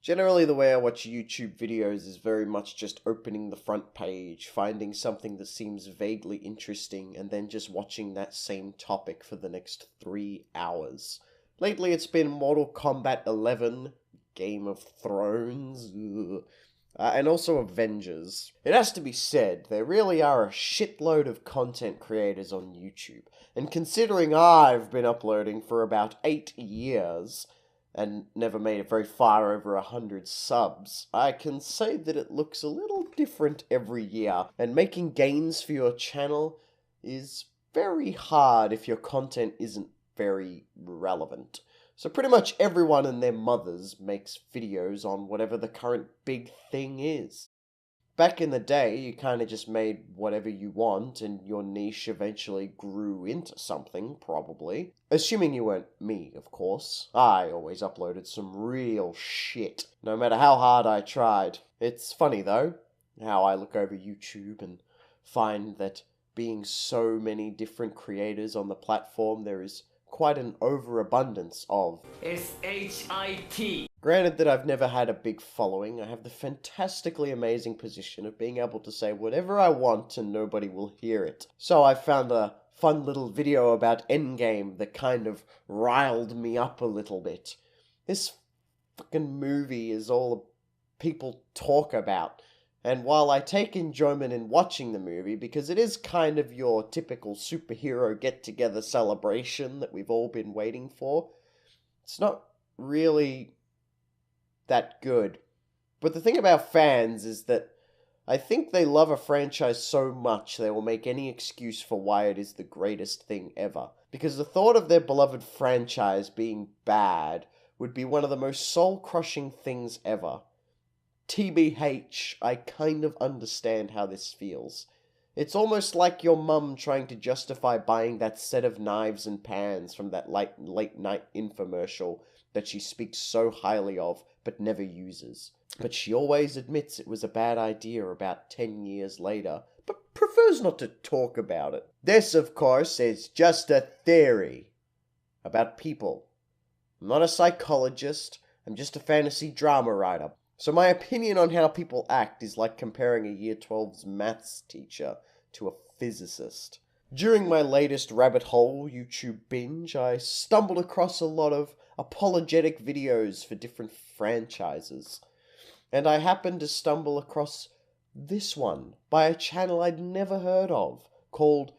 Generally, the way I watch YouTube videos is very much just opening the front page, finding something that seems vaguely interesting, and then just watching that same topic for the next 3 hours. Lately, it's been Mortal Kombat 11, Game of Thrones, and also Avengers. It has to be said, there really are a shitload of content creators on YouTube, and considering I've been uploading for about 8 years, and never made it very far over 100 subs, I can say that it looks a little different every year, and making gains for your channel is very hard if your content isn't very relevant. So pretty much everyone and their mothers makes videos on whatever the current big thing is. Back in the day, you kind of just made whatever you want, and your niche eventually grew into something, probably. Assuming you weren't me, of course. I always uploaded some real shit, no matter how hard I tried. It's funny, though, how I look over YouTube and find that being so many different creators on the platform, there is quite an overabundance of SHIT. Granted that I've never had a big following, I have the fantastically amazing position of being able to say whatever I want and nobody will hear it. So I found a fun little video about Endgame that kind of riled me up a little bit. This fucking movie is all people talk about. And while I take enjoyment in watching the movie, because it is kind of your typical superhero get-together celebration that we've all been waiting for, it's not really that good. But the thing about fans is that I think they love a franchise so much they will make any excuse for why it is the greatest thing ever. Because the thought of their beloved franchise being bad would be one of the most soul-crushing things ever. TBH, I kind of understand how this feels. It's almost like your mum trying to justify buying that set of knives and pans from that late night infomercial that she speaks so highly of but never uses. But she always admits it was a bad idea about 10 years later, but prefers not to talk about it. This, of course, is just a theory about people. I'm not a psychologist, I'm just a fantasy drama writer. So my opinion on how people act is like comparing a Year 12's maths teacher to a physicist. During my latest rabbit hole YouTube binge, I stumbled across a lot of apologetic videos for different franchises. And I happened to stumble across this one by a channel I'd never heard of, called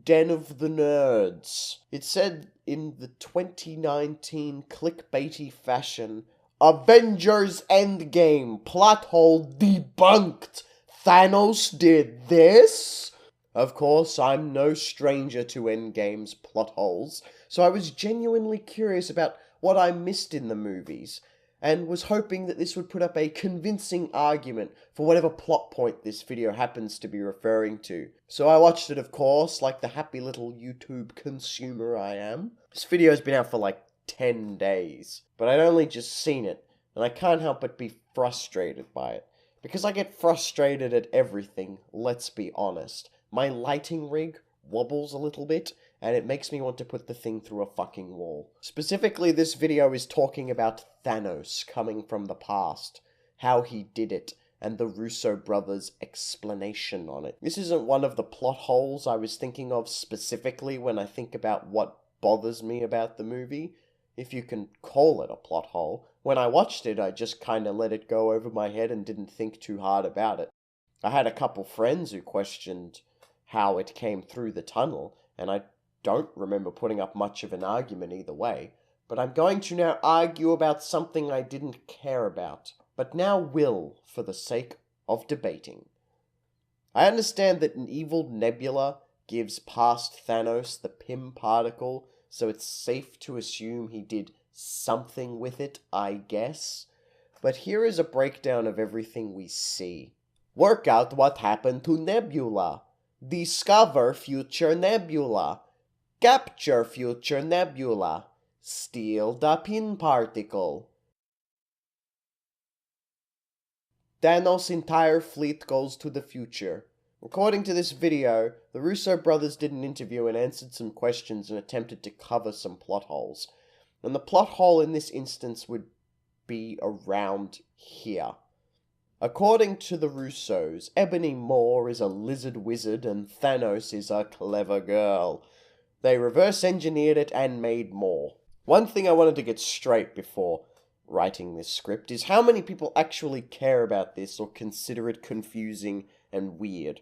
Den of the Nerds. It said in the 2019 clickbaity fashion, Avengers Endgame plot hole debunked. Thanos did this? Of course, I'm no stranger to Endgame's plot holes, so I was genuinely curious about what I missed in the movies, and was hoping that this would put up a convincing argument for whatever plot point this video happens to be referring to. So I watched it, of course, like the happy little YouTube consumer I am. This video's been out for like 10 days, but I'd only just seen it, and I can't help but be frustrated by it. Because I get frustrated at everything, let's be honest. My lighting rig wobbles a little bit, and it makes me want to put the thing through a fucking wall. Specifically, this video is talking about Thanos coming from the past, how he did it, and the Russo brothers' explanation on it. This isn't one of the plot holes I was thinking of specifically when I think about what bothers me about the movie, if you can call it a plot hole. When I watched it, I just kinda let it go over my head and didn't think too hard about it. I had a couple friends who questioned how it came through the tunnel, and I don't remember putting up much of an argument either way, but I'm going to now argue about something I didn't care about, but now will for the sake of debating. I understand that an evil nebula gives past Thanos the Pym particle, so it's safe to assume he did something with it, I guess. But here is a breakdown of everything we see. Work out what happened to Nebula. Discover future Nebula. Capture future Nebula. Steal the Pym particle. Thanos' entire fleet goes to the future. According to this video, the Russo brothers did an interview and answered some questions and attempted to cover some plot holes. And the plot hole in this instance would be around here. According to the Russos, Ebony Maw is a lizard wizard and Thanos is a clever girl. They reverse engineered it and made more. One thing I wanted to get straight before writing this script is how many people actually care about this or consider it confusing and weird.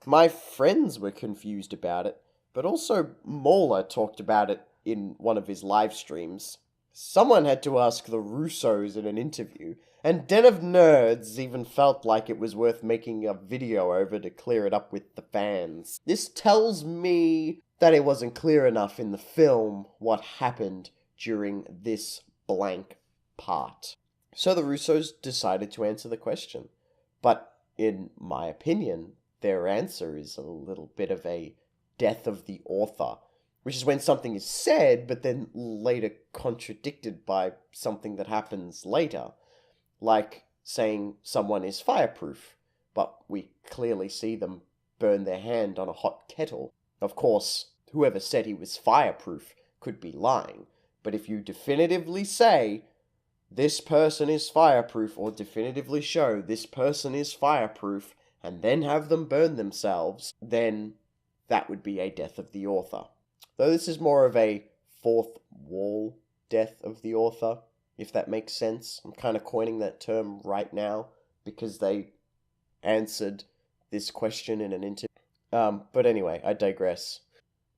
My friends were confused about it, but also Mauler talked about it in one of his live streams. Someone had to ask the Russos in an interview, and Den of Nerds even felt like it was worth making a video over to clear it up with the fans. This tells me that it wasn't clear enough in the film what happened during this blank part. So the Russos decided to answer the question. But in my opinion, their answer is a little bit of a death of the author, which is when something is said but then later contradicted by something that happens later, like saying someone is fireproof, but we clearly see them burn their hand on a hot kettle. Of course, whoever said he was fireproof could be lying, but if you definitively say this person is fireproof, or definitively show this person is fireproof, and then have them burn themselves, then that would be a death of the author. Though this is more of a fourth wall death of the author, if that makes sense. I'm kind of coining that term right now because they answered this question in an interview. But anyway, I digress.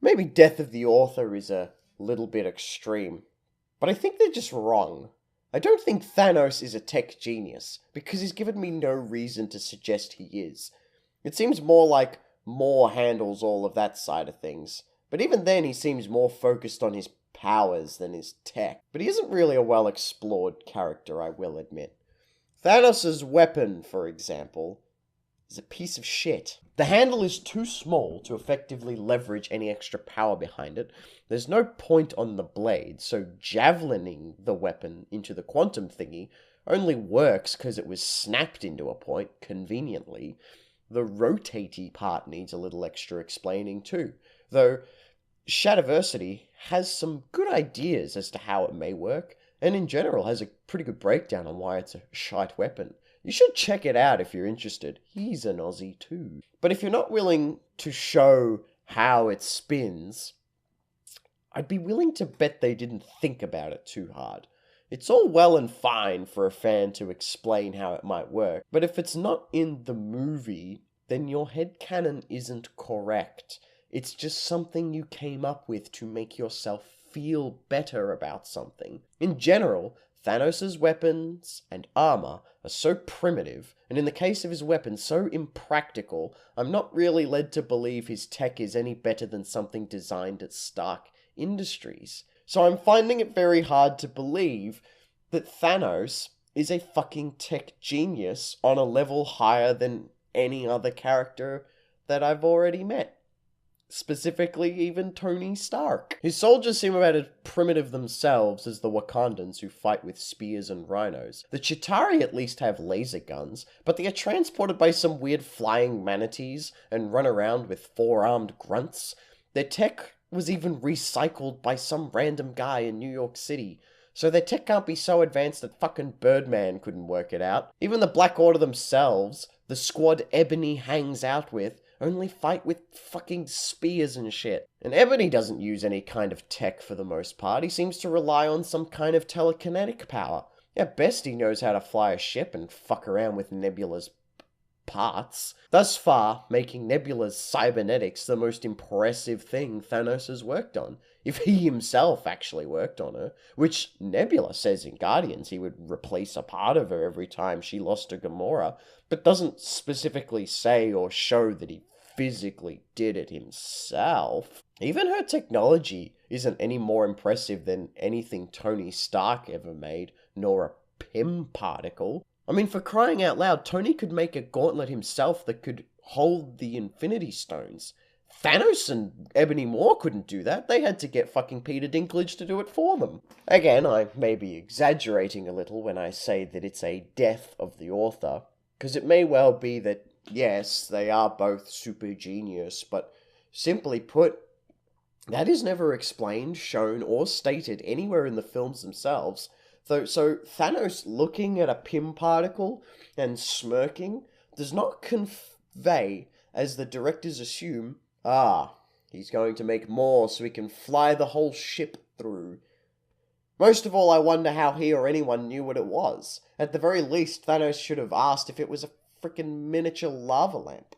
Maybe death of the author is a little bit extreme, but I think they're just wrong. I don't think Thanos is a tech genius, because he's given me no reason to suggest he is. It seems more like Maw handles all of that side of things, but even then he seems more focused on his powers than his tech. But he isn't really a well-explored character, I will admit. Thanos' weapon, for example, is a piece of shit. The handle is too small to effectively leverage any extra power behind it. There's no point on the blade, so javelining the weapon into the quantum thingy only works because it was snapped into a point, conveniently. The rotatey part needs a little extra explaining too, though Shadiversity has some good ideas as to how it may work, and in general has a pretty good breakdown on why it's a shite weapon. You should check it out if you're interested. He's an Aussie too. But if you're not willing to show how it spins, I'd be willing to bet they didn't think about it too hard. It's all well and fine for a fan to explain how it might work, but if it's not in the movie, then your headcanon isn't correct. It's just something you came up with to make yourself feel better about something. In general, Thanos' weapons and armor are so primitive, and in the case of his weapons, so impractical, I'm not really led to believe his tech is any better than something designed at Stark Industries. So I'm finding it very hard to believe that Thanos is a fucking tech genius on a level higher than any other character that I've already met. Specifically, even Tony Stark. His soldiers seem about as primitive themselves as the Wakandans who fight with spears and rhinos. The Chitauri at least have laser guns, but they are transported by some weird flying manatees and run around with four-armed grunts. Their tech was even recycled by some random guy in New York City, so their tech can't be so advanced that fucking Birdman couldn't work it out. Even the Black Order themselves, the squad Ebony hangs out with, only fight with fucking spears and shit. And Ebony doesn't use any kind of tech for the most part. He seems to rely on some kind of telekinetic power. At best, he knows how to fly a ship and fuck around with Nebula's parts. Thus far, making Nebula's cybernetics the most impressive thing Thanos has worked on. If he himself actually worked on her, which Nebula says in Guardians he would replace a part of her every time she lost to Gamora, but doesn't specifically say or show that he physically did it himself. Even her technology isn't any more impressive than anything Tony Stark ever made, nor a Pym particle. I mean, for crying out loud, Tony could make a gauntlet himself that could hold the Infinity Stones. Thanos and Ebony Maw couldn't do that. They had to get fucking Peter Dinklage to do it for them. Again, I may be exaggerating a little when I say that it's a death of the author, because it may well be that, yes, they are both super genius, but simply put, that is never explained, shown, or stated anywhere in the films themselves. So Thanos looking at a Pym particle and smirking does not convey, as the directors assume, he's going to make more so he can fly the whole ship through. Most of all, I wonder how he or anyone knew what it was. At the very least, Thanos should have asked if it was a frickin' miniature lava lamp.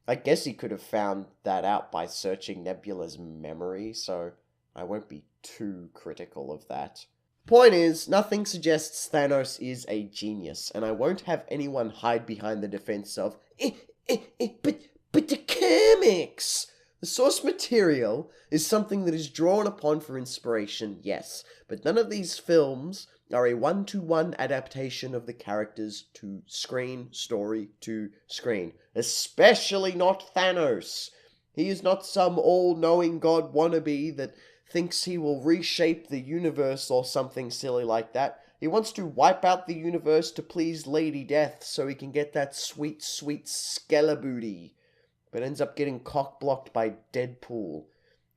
I guess he could have found that out by searching Nebula's memory, so I won't be too critical of that. Point is, nothing suggests Thanos is a genius, and I won't have anyone hide behind the defense of, but the comics! The source material is something that is drawn upon for inspiration, yes, but none of these films are a one-to-one adaptation of the characters to screen, story to screen. Especially not Thanos. He is not some all-knowing god wannabe that thinks he will reshape the universe or something silly like that. He wants to wipe out the universe to please Lady Death so he can get that sweet, sweet Skelebooty, but ends up getting cock-blocked by Deadpool.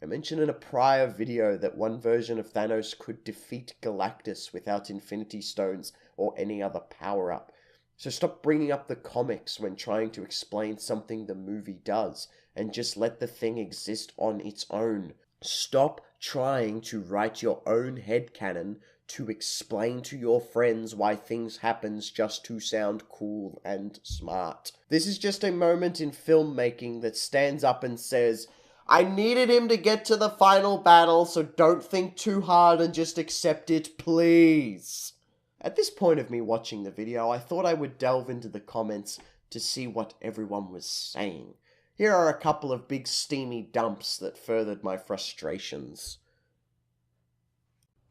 I mentioned in a prior video that one version of Thanos could defeat Galactus without Infinity Stones or any other power-up. So stop bringing up the comics when trying to explain something the movie does, and just let the thing exist on its own. Stop trying to write your own headcanon to explain to your friends why things happens just to sound cool and smart. This is just a moment in filmmaking that stands up and says, I needed him to get to the final battle, so don't think too hard and just accept it, please. At this point of me watching the video, I thought I would delve into the comments to see what everyone was saying. Here are a couple of big steamy dumps that furthered my frustrations.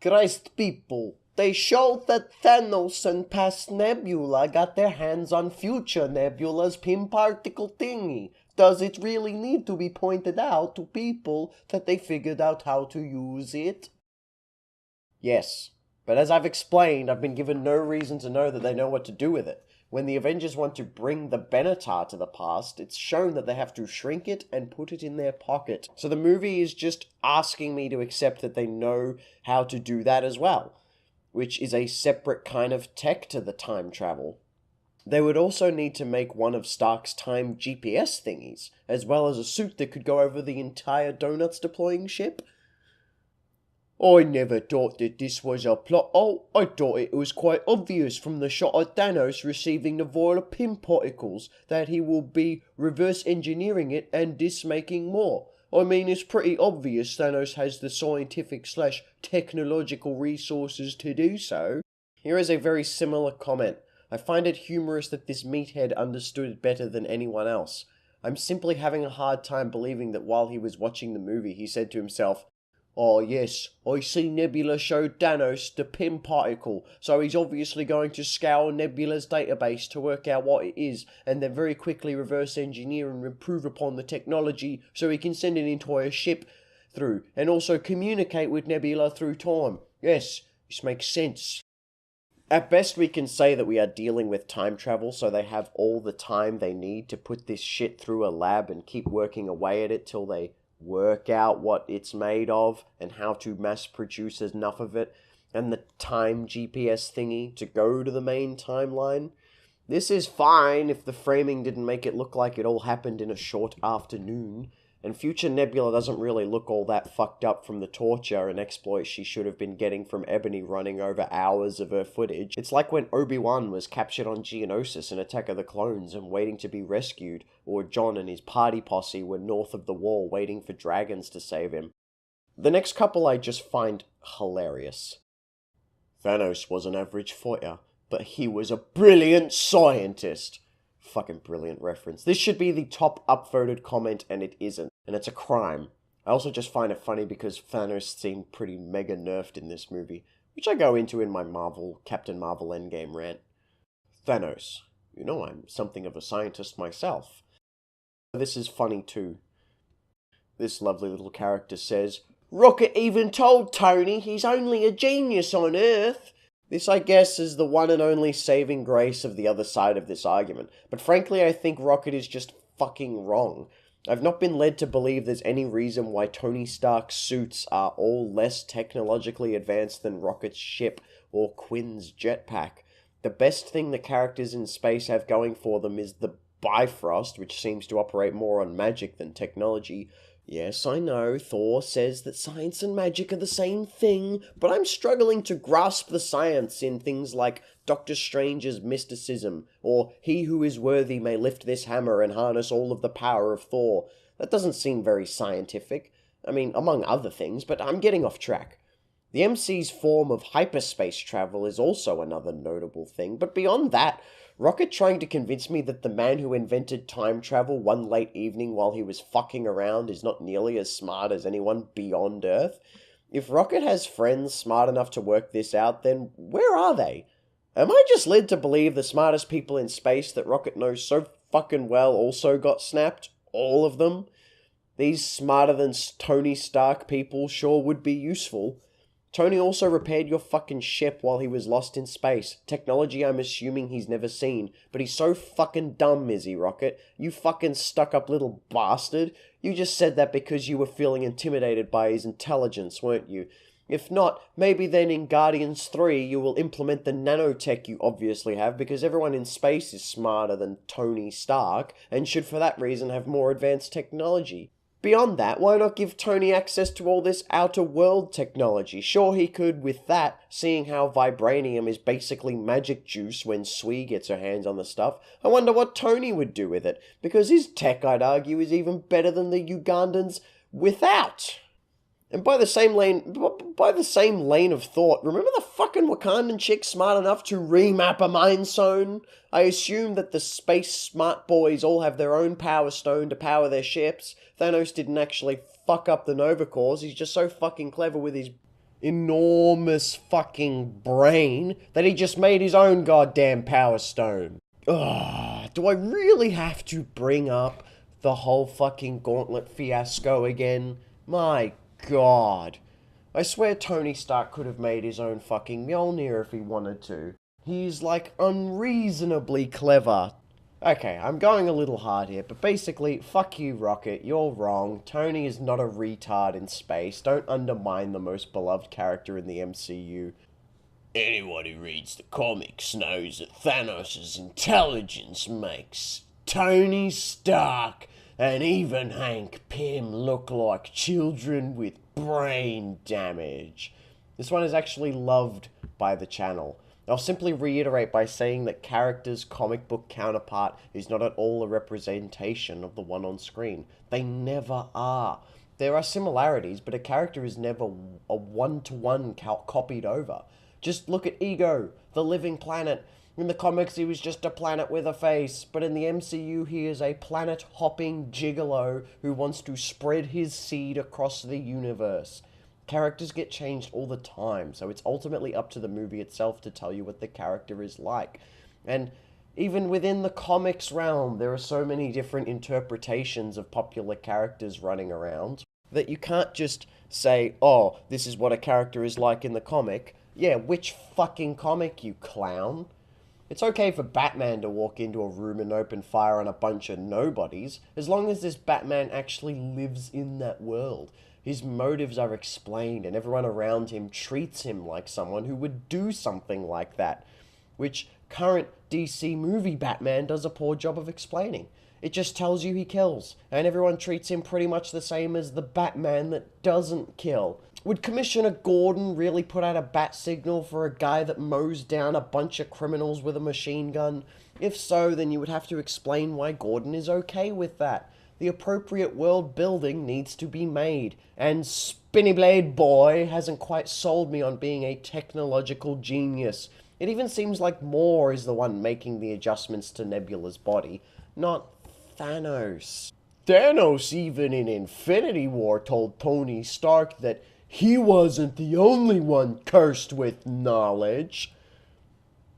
Christ, people, they showed that Thanos and past Nebula got their hands on future Nebula's Pym particle thingy. Does it really need to be pointed out to people that they figured out how to use it? Yes, but as I've explained, I've been given no reason to know that they know what to do with it. When the Avengers want to bring the Benatar to the past, it's shown that they have to shrink it and put it in their pocket. So the movie is just asking me to accept that they know how to do that as well, which is a separate kind of tech to the time travel. They would also need to make one of Stark's time GPS thingies, as well as a suit that could go over the entire Donuts deploying ship. I never thought that this was a plot hole. I thought it was quite obvious from the shot of Thanos receiving the vial of Pym particles that he will be reverse engineering it and this making more. I mean, it's pretty obvious Thanos has the scientific/technological resources to do so. Here is a very similar comment. I find it humorous that this meathead understood it better than anyone else. I'm simply having a hard time believing that while he was watching the movie, he said to himself, oh yes, I see Nebula showed Thanos the Pym particle, so he's obviously going to scour Nebula's database to work out what it is, and then very quickly reverse engineer and improve upon the technology so he can send an entire ship through, and also communicate with Nebula through time. Yes, this makes sense. At best, we can say that we are dealing with time travel, so they have all the time they need to put this shit through a lab and keep working away at it till they work out what it's made of and how to mass produce enough of it and the time GPS thingy to go to the main timeline. This is fine if the framing didn't make it look like it all happened in a short afternoon, and future Nebula doesn't really look all that fucked up from the torture and exploits she should have been getting from Ebony running over hours of her footage. It's like when Obi-Wan was captured on Geonosis in Attack of the Clones and waiting to be rescued, or Jon and his party posse were north of the wall waiting for dragons to save him. The next couple I just find hilarious. Thanos was an average fighter, but he was a brilliant scientist. Fucking brilliant reference. This should be the top upvoted comment, and it isn't. And it's a crime. I also just find it funny because Thanos seemed pretty mega nerfed in this movie, which I go into in my Captain Marvel Endgame rant. Thanos. You know I'm something of a scientist myself. This is funny too. This lovely little character says, Rocket even told Tony he's only a genius on Earth. This, I guess, is the one and only saving grace of the other side of this argument, but frankly I think Rocket is just fucking wrong. I've not been led to believe there's any reason why Tony Stark's suits are all less technologically advanced than Rocket's ship, or Quinn's jetpack. The best thing the characters in space have going for them is the Bifrost, which seems to operate more on magic than technology. Yes, I know, Thor says that science and magic are the same thing, but I'm struggling to grasp the science in things like Doctor Strange's mysticism, or he who is worthy may lift this hammer and harness all of the power of Thor. That doesn't seem very scientific. I mean, among other things, but I'm getting off track. The MC's form of hyperspace travel is also another notable thing, but beyond that, Rocket trying to convince me that the man who invented time travel one late evening while he was fucking around is not nearly as smart as anyone beyond Earth. If Rocket has friends smart enough to work this out, then where are they? Am I just led to believe the smartest people in space that Rocket knows so fucking well also got snapped? All of them? These smarter than Tony Stark people sure would be useful. Tony also repaired your fucking ship while he was lost in space. Technology I'm assuming he's never seen. But he's so fucking dumb, is he, Rocket? You fucking stuck-up little bastard. You just said that because you were feeling intimidated by his intelligence, weren't you? If not, maybe then in Guardians 3 you will implement the nanotech you obviously have, because everyone in space is smarter than Tony Stark, and should for that reason have more advanced technology. Beyond that, why not give Tony access to all this outer world technology? Sure he could with that, seeing how vibranium is basically magic juice when Sui gets her hands on the stuff. I wonder what Tony would do with it, because his tech, I'd argue, is even better than the Ugandans without. And by the same lane of thought, remember the fucking Wakandan chick smart enough to remap a mind zone? I assume that the space smart boys all have their own power stone to power their ships. Thanos didn't actually fuck up the Nova Corps, he's just so fucking clever with his enormous fucking brain that he just made his own goddamn power stone. Ugh, do I really have to bring up the whole fucking gauntlet fiasco again? My God. I swear Tony Stark could have made his own fucking Mjolnir if he wanted to. He's like unreasonably clever. Okay, I'm going a little hard here, but basically, fuck you, Rocket, you're wrong. Tony is not a retard in space. Don't undermine the most beloved character in the MCU. Anyone who reads the comics knows that Thanos' intelligence makes Tony Stark and even Hank Pym look like children with brain damage. This one is actually loved by the channel. I'll simply reiterate by saying that character's comic book counterpart is not at all a representation of the one on screen. They never are. There are similarities, but a character is never a one-to-one copied over. Just look at Ego, the living planet. In the comics, he was just a planet with a face, but in the MCU, he is a planet-hopping gigolo who wants to spread his seed across the universe. Characters get changed all the time, so it's ultimately up to the movie itself to tell you what the character is like. And even within the comics realm, there are so many different interpretations of popular characters running around that you can't just say, oh, this is what a character is like in the comic. Yeah, which fucking comic, you clown? It's okay for Batman to walk into a room and open fire on a bunch of nobodies, as long as this Batman actually lives in that world. His motives are explained, and everyone around him treats him like someone who would do something like that, which current DC movie Batman does a poor job of explaining. It just tells you he kills, and everyone treats him pretty much the same as the Batman that doesn't kill. Would Commissioner Gordon really put out a bat signal for a guy that mows down a bunch of criminals with a machine gun? If so, then you would have to explain why Gordon is okay with that. The appropriate world building needs to be made, and Spinny Blade Boy hasn't quite sold me on being a technological genius. It even seems like Moore is the one making the adjustments to Nebula's body, not Thanos. Thanos, even in Infinity War, told Tony Stark that he wasn't the only one cursed with knowledge.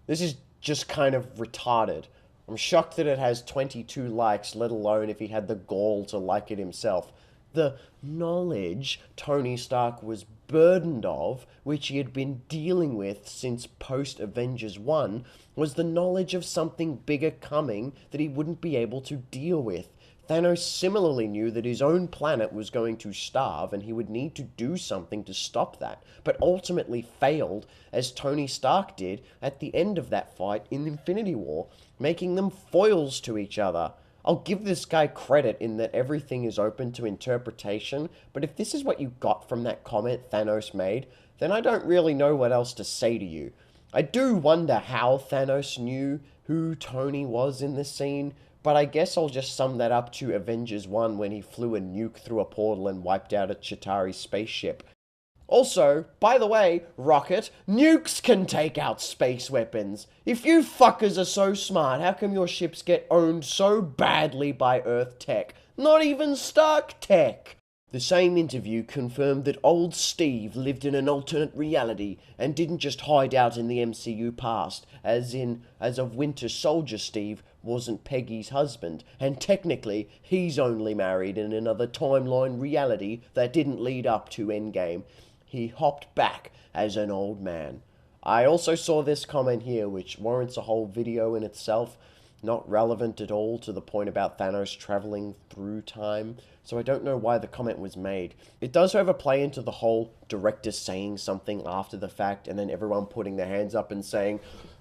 This is just kind of retarded. I'm shocked that it has 22 likes, let alone if he had the gall to like it himself. The knowledge Tony Stark was burdened of, which he had been dealing with since post-Avengers 1, was the knowledge of something bigger coming that he wouldn't be able to deal with. Thanos similarly knew that his own planet was going to starve and he would need to do something to stop that, but ultimately failed, as Tony Stark did at the end of that fight in Infinity War, making them foils to each other. I'll give this guy credit in that everything is open to interpretation, but if this is what you got from that comment Thanos made, then I don't really know what else to say to you. I do wonder how Thanos knew who Tony was in this scene, but I guess I'll just sum that up to Avengers 1 when he flew a nuke through a portal and wiped out a Chitauri spaceship. Also, by the way, Rocket, nukes can take out space weapons. If you fuckers are so smart, how come your ships get owned so badly by Earth tech? Not even Stark tech! The same interview confirmed that old Steve lived in an alternate reality and didn't just hide out in the MCU past, as of Winter Soldier Steve wasn't Peggy's husband, and technically he's only married in another timeline reality that didn't lead up to Endgame. He hopped back as an old man. I also saw this comment here, which warrants a whole video in itself. Not relevant at all to the point about Thanos traveling through time, so I don't know why the comment was made. It does, however, play into the whole director saying something after the fact and then everyone putting their hands up and saying,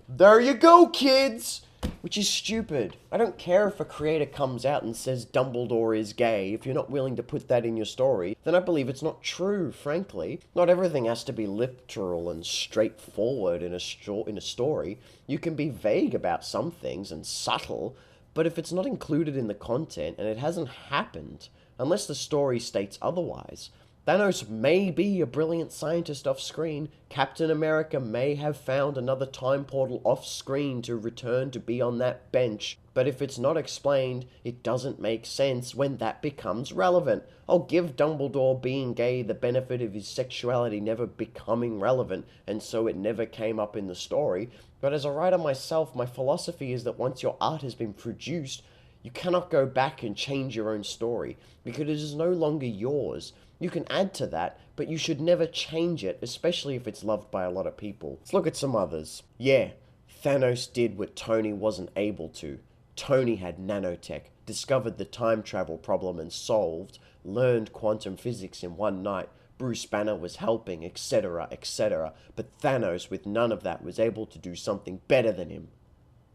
"There you go, kids!" Which is stupid. I don't care if a creator comes out and says Dumbledore is gay. If you're not willing to put that in your story, then I believe it's not true, frankly. Not everything has to be literal and straightforward in a story. You can be vague about some things and subtle, but if it's not included in the content and it hasn't happened, unless the story states otherwise, Thanos may be a brilliant scientist off-screen. Captain America may have found another time portal off-screen to return to be on that bench. But if it's not explained, it doesn't make sense when that becomes relevant. I'll give Dumbledore being gay the benefit of his sexuality never becoming relevant, and so it never came up in the story. But as a writer myself, my philosophy is that once your art has been produced, you cannot go back and change your own story, because it is no longer yours. You can add to that, but you should never change it, especially if it's loved by a lot of people. Let's look at some others. Yeah, Thanos did what Tony wasn't able to. Tony had nanotech, discovered the time travel problem and solved, learned quantum physics in one night. Bruce Banner was helping, etc., etc. But Thanos, with none of that, was able to do something better than him.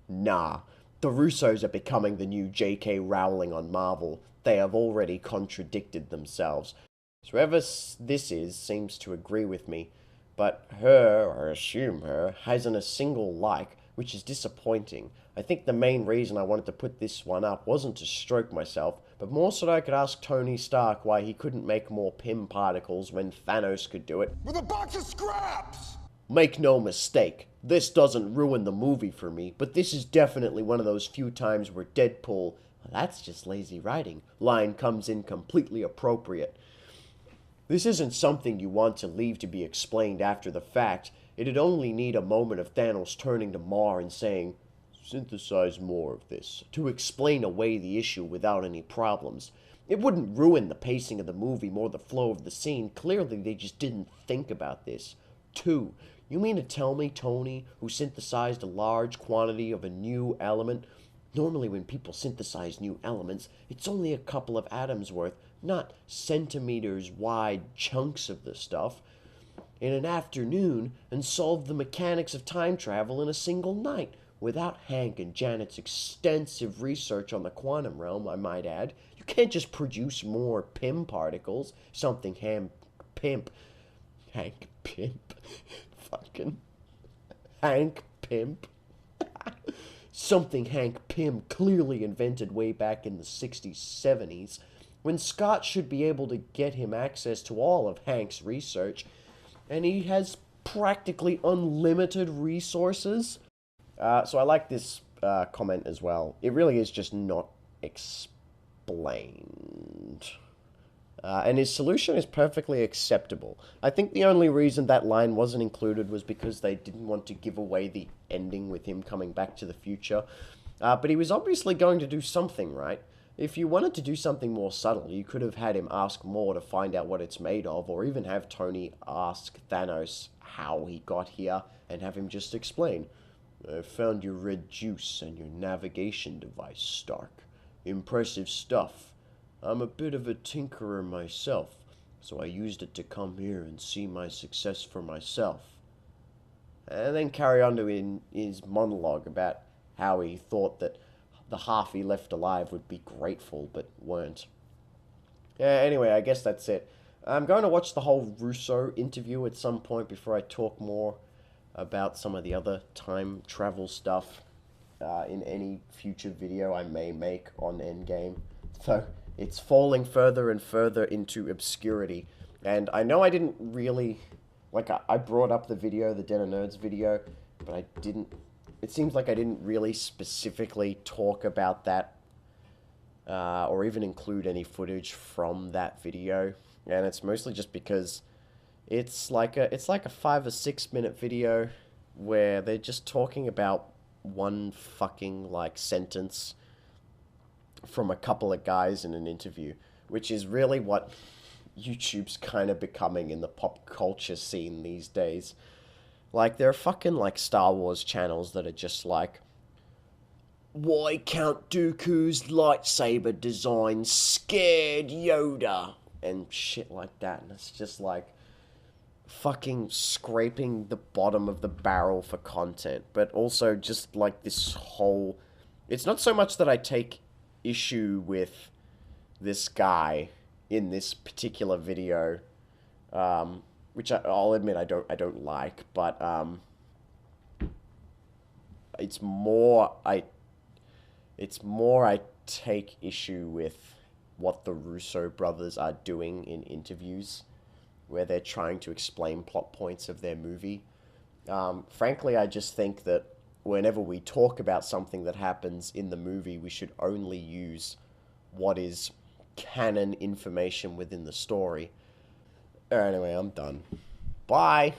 Nah. The Russos are becoming the new J.K. Rowling on Marvel. They have already contradicted themselves. So whoever this is seems to agree with me, but her, or I assume her, hasn't a single like, which is disappointing. I think the main reason I wanted to put this one up wasn't to stroke myself, but more so that I could ask Tony Stark why he couldn't make more Pym particles when Thanos could do it. With a box of scraps! Make no mistake, this doesn't ruin the movie for me, but this is definitely one of those few times where Deadpool, "Well, that's just lazy writing," line comes in completely appropriate. This isn't something you want to leave to be explained after the fact. It'd only need a moment of Thanos turning to Mar and saying, "Synthesize more of this," to explain away the issue without any problems. It wouldn't ruin the pacing of the movie, more the flow of the scene. Clearly they just didn't think about this. 2. You mean to tell me Tony, who synthesized a large quantity of a new element? Normally when people synthesize new elements, it's only a couple of atoms worth, not centimeters wide chunks of the stuff, in an afternoon, and solved the mechanics of time travel in a single night, without Hank and Janet's extensive research on the quantum realm, I might add. You can't just produce more Pym particles. Something Hank Pym. Fucking Hank Pym. Something Hank Pym clearly invented way back in the 60s, 70s, when Scott should be able to get him access to all of Hank's research, and he has practically unlimited resources. So I like this comment as well. It really is just not explained. And his solution is perfectly acceptable. I think the only reason that line wasn't included was because they didn't want to give away the ending with him coming back to the future. But he was obviously going to do something, right? If you wanted to do something more subtle, you could have had him ask more to find out what it's made of, or even have Tony ask Thanos how he got here, and have him just explain. "I found your red juice and your navigation device, Stark. impressive stuff. I'm a bit of a tinkerer myself, so I used it to come here and see my success for myself. And then carry on to his monologue about how he thought that the half he left alive would be grateful, but weren't. Yeah, anyway, I guess that's it. I'm going to watch the whole Russo interview at some point before I talk more about some of the other time travel stuff in any future video I may make on Endgame. So it's falling further and further into obscurity. And I know I didn't really... Like, I brought up the video, the Den of Nerds video, but I didn't... It seems like I didn't really specifically talk about that or even include any footage from that video. And it's mostly just because it's like a 5 or 6 minute video where they're just talking about one fucking like sentence from a couple of guys in an interview, which is really what YouTube's kind of becoming in the pop culture scene these days. Like, there are fucking like Star Wars channels that are just like, why Count Dooku's lightsaber design scared Yoda, and shit like that. And it's just like fucking scraping the bottom of the barrel for content, but also just like this whole... It's not so much that I take issue with this guy in this particular video, which I'll admit I don't like, but it's more I take issue with what the Russo brothers are doing in interviews, where they're trying to explain plot points of their movie. Frankly, I just think that whenever we talk about something that happens in the movie, we should only use what is canon information within the story. Anyway, I'm done. Bye!